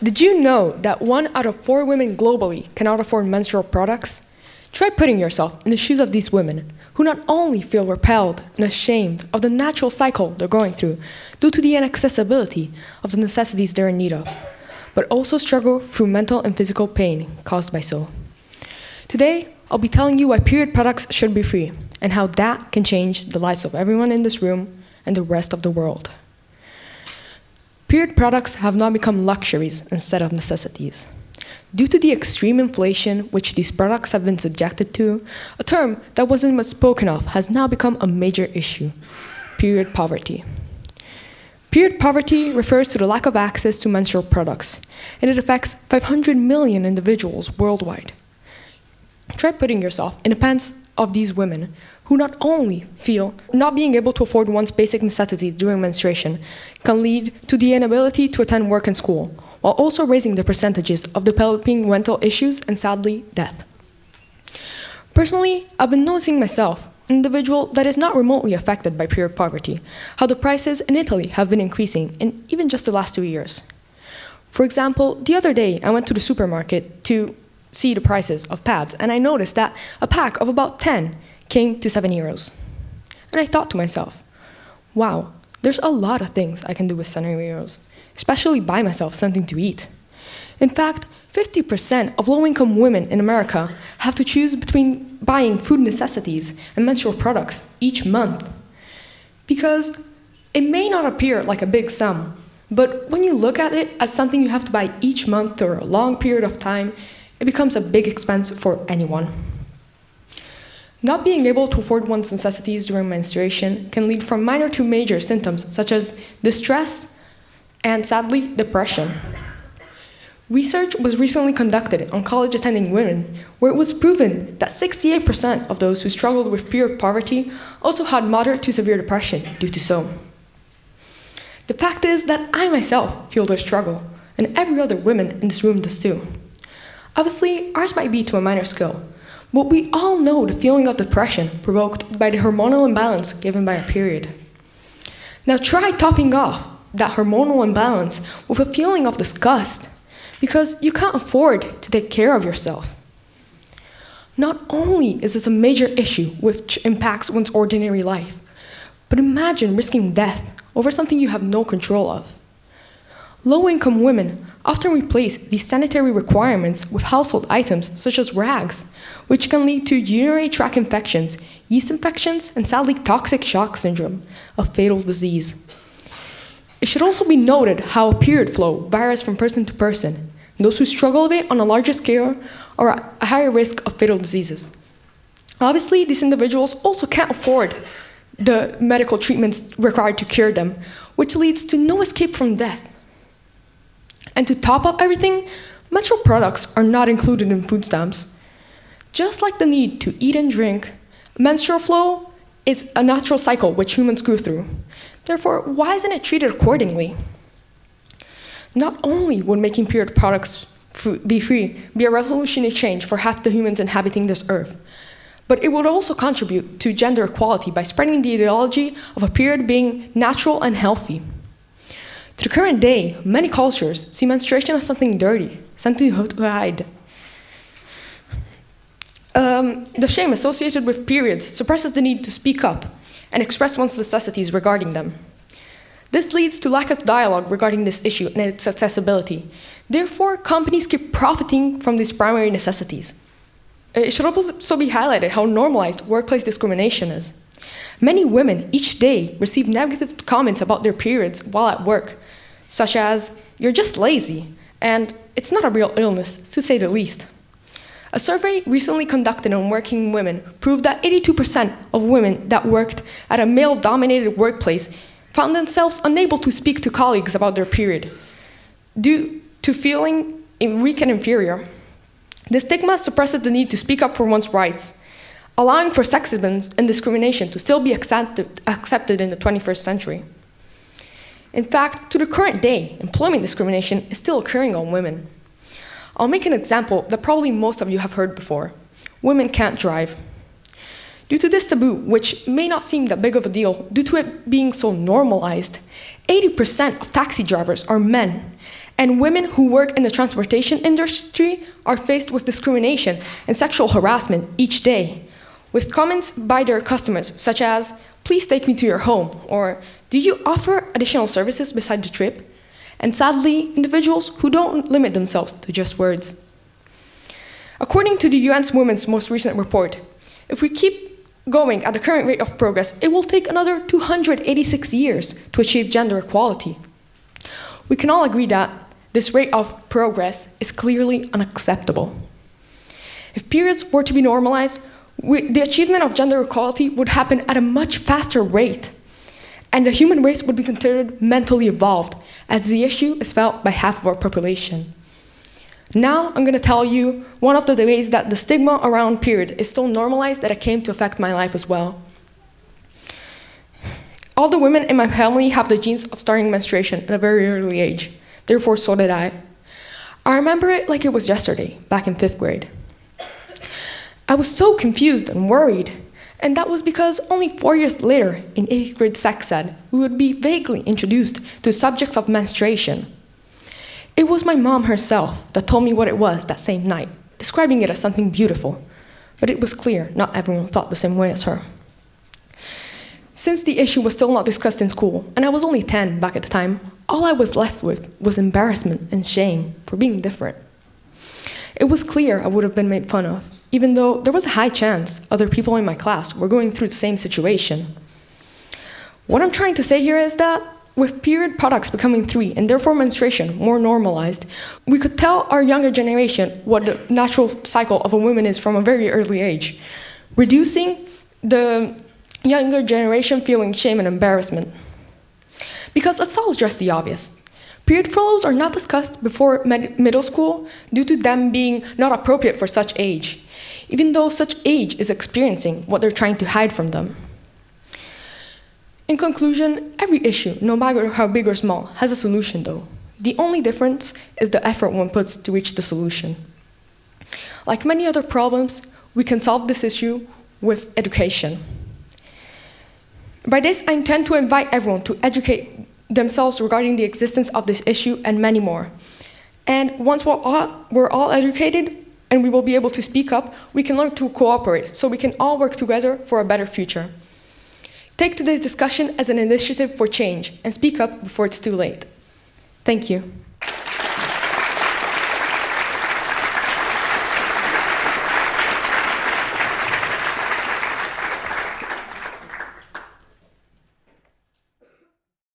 Did you know that 1 out of 4 women globally cannot afford menstrual products? Try putting yourself in the shoes of these women, who not only feel repelled and ashamed of the natural cycle they're going through due to the inaccessibility of the necessities they're in need of, but also struggle through mental and physical pain caused by so. Today, I'll be telling you why period products should be free and how that can change the lives of everyone in this room and the rest of the world. Period products have now become luxuries instead of necessities. Due to the extreme inflation which these products have been subjected to, a term that wasn't much spoken of has now become a major issue: period poverty. Period poverty refers to the lack of access to menstrual products, and it affects 500 million individuals worldwide. Try putting yourself in the pants of these women who not only feel not being able to afford one's basic necessities during menstruation can lead to the inability to attend work and school, while also raising the percentages of developing mental issues and, sadly, death. Personally, I've been noticing myself, an individual that is not remotely affected by period poverty, how the prices in Italy have been increasing in even just the last 2 years. For example, the other day I went to the supermarket to see the prices of pads, and I noticed that a pack of about 10 came to €7. And I thought to myself, wow, there's a lot of things I can do with €7, especially buy myself something to eat. In fact, 50% of low-income women in America have to choose between buying food necessities and menstrual products each month. Because it may not appear like a big sum, but when you look at it as something you have to buy each month or a long period of time, it becomes a big expense for anyone. Not being able to afford one's necessities during menstruation can lead from minor to major symptoms such as distress and, sadly, depression. Research was recently conducted on college-attending women, where it was proven that 68% of those who struggled with period poverty also had moderate to severe depression due to so. The fact is that I myself feel their struggle, and every other woman in this room does too. Obviously, ours might be to a minor scale, but we all know the feeling of depression provoked by the hormonal imbalance given by a period. Now try topping off that hormonal imbalance with a feeling of disgust, because you can't afford to take care of yourself. Not only is this a major issue which impacts one's ordinary life, but imagine risking death over something you have no control of. Low-income women often replace these sanitary requirements with household items such as rags, which can lead to urinary tract infections, yeast infections, and, sadly, toxic shock syndrome, a fatal disease. It should also be noted how period flow varies from person to person. Those who struggle with it on a larger scale are at a higher risk of fatal diseases. Obviously, these individuals also can't afford the medical treatments required to cure them, which leads to no escape from death. And to top up everything, menstrual products are not included in food stamps. Just like the need to eat and drink, menstrual flow is a natural cycle which humans go through. Therefore, why isn't it treated accordingly? Not only would making period products be free be a revolutionary change for half the humans inhabiting this earth, but it would also contribute to gender equality by spreading the ideology of a period being natural and healthy. To the current day, many cultures see menstruation as something dirty, something to hide. The shame associated with periods suppresses the need to speak up and express one's necessities regarding them. This leads to lack of dialogue regarding this issue and its accessibility. Therefore, companies keep profiting from these primary necessities. It should also be highlighted how normalized workplace discrimination is. Many women each day receive negative comments about their periods while at work, such as, "You're just lazy," and "It's not a real illness," to say the least. A survey recently conducted on working women proved that 82% of women that worked at a male-dominated workplace found themselves unable to speak to colleagues about their period due to feeling weak and inferior. The stigma suppresses the need to speak up for one's rights, allowing for sexism and discrimination to still be accepted in the 21st century. In fact, to the current day, employment discrimination is still occurring on women. I'll make an example that probably most of you have heard before. Women can't drive. Due to this taboo, which may not seem that big of a deal, due to it being so normalized, 80% of taxi drivers are men, And women who work in the transportation industry are faced with discrimination and sexual harassment each day, with comments by their customers such as, "Please take me to your home," or "Do you offer additional services beside the trip?" And sadly, individuals who don't limit themselves to just words. According to the UN's Women's most recent report, if we keep going at the current rate of progress, it will take another 286 years to achieve gender equality. We can all agree that this rate of progress is clearly unacceptable. If periods were to be normalized, the achievement of gender equality would happen at a much faster rate, and the human race would be considered mentally evolved, as the issue is felt by half of our population. Now I'm going to tell you one of the ways that the stigma around period is so normalized that it came to affect my life as well. All the women in my family have the genes of starting menstruation at a very early age. Therefore, so did I. I remember it like it was yesterday, back in 5th grade. I was so confused and worried, and that was because only 4 years later, in 8th grade sex ed, we would be vaguely introduced to subjects of menstruation. It was my mom herself that told me what it was that same night, describing it as something beautiful. But it was clear not everyone thought the same way as her. Since the issue was still not discussed in school, and I was only 10 back at the time, all I was left with was embarrassment and shame for being different. It was clear I would have been made fun of, even though there was a high chance other people in my class were going through the same situation. What I'm trying to say here is that with period products becoming 3 and therefore menstruation more normalized, we could tell our younger generation what the natural cycle of a woman is from a very early age, reducing the younger generation feeling shame and embarrassment. Because let's all address the obvious. Period flows are not discussed before middle school due to them being not appropriate for such age, even though such age is experiencing what they're trying to hide from them. In conclusion, every issue, no matter how big or small, has a solution though. The only difference is the effort one puts to reach the solution. Like many other problems, we can solve this issue with education. By this, I intend to invite everyone to educate themselves regarding the existence of this issue and many more. And once we're all educated and we will be able to speak up, we can learn to cooperate so we can all work together for a better future. Take today's discussion as an initiative for change and speak up before it's too late. Thank you.